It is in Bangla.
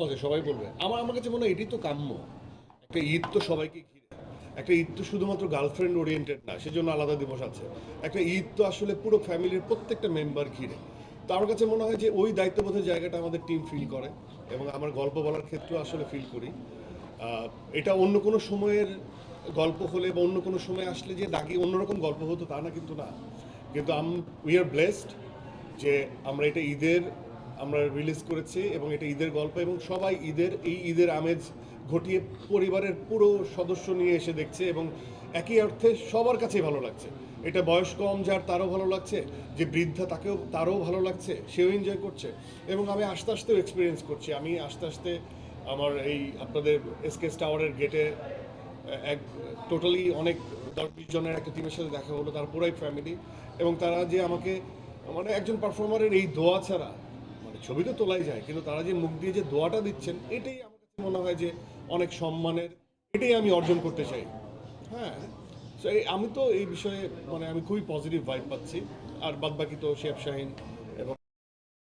ওকে, সবাই বলবে। আমার কাছে মনে হয় এটাই তো কাম্য। একটা ঈদ তো সবাইকে ঘিরে। একটা ঈদ তো শুধুমাত্র গার্লফ্রেন্ড ওরিয়েন্টেড না, সেজন্য আলাদা দিবস আছে। একটা ঈদ তো আসলে পুরো ফ্যামিলির প্রত্যেকটা মেম্বার ঘিরে। তো আমার কাছে মনে হয় যে ওই দায়িত্ববোধের জায়গাটা আমাদের টিম ফিল করে, এবং আমার গল্প বলার ক্ষেত্রেও আসলে ফিল করি। আহ, এটা অন্য কোনো সময়ের গল্প হলে বা অন্য কোনো সময় আসলে যে দাগি অন্যরকম গল্প হতো তা না, কিন্তু না। কিন্তু উই আর ব্লেসড যে আমরা এটা ঈদের আমরা রিলিজ করেছি, এবং এটা ঈদের গল্প, এবং সবাই ঈদের আমেজ ঘটিয়ে পরিবারের পুরো সদস্য নিয়ে এসে দেখছে, এবং একই অর্থে সবার কাছেই ভালো লাগছে। এটা বয়স কম যার তারও ভালো লাগছে, যে বৃদ্ধা তারও ভালো লাগছে, সেও এনজয় করছে। এবং আমি আস্তে আস্তেও এক্সপিরিয়েন্স করছি, আমি আস্তে আস্তে আমার এই আপনাদের এসকেএস টাওয়ারের গেটে এক টোটালি অনেক 10-20 জনের একটা টিমের সাথে দেখা হলো, তার পুরাই ফ্যামিলি। এবং তারা যে আমাকে, মানে একজন পারফর্মারের এই দোয়া ছাড়া, মানে ছবি তো তোলাই যায়, কিন্তু তারা যে মুখ দিয়ে যে দোয়াটা দিচ্ছেন, এটাই আমার কাছে মনে হয় যে অনেক সম্মানের। এটাই আমি অর্জন করতে চাই। হ্যাঁ। So, আমি তো এই বিষয়ে, মানে আমি খুবই পজিটিভ ভাইব পাচ্ছি। আর বাদ বাকি তো শেফ শাহিন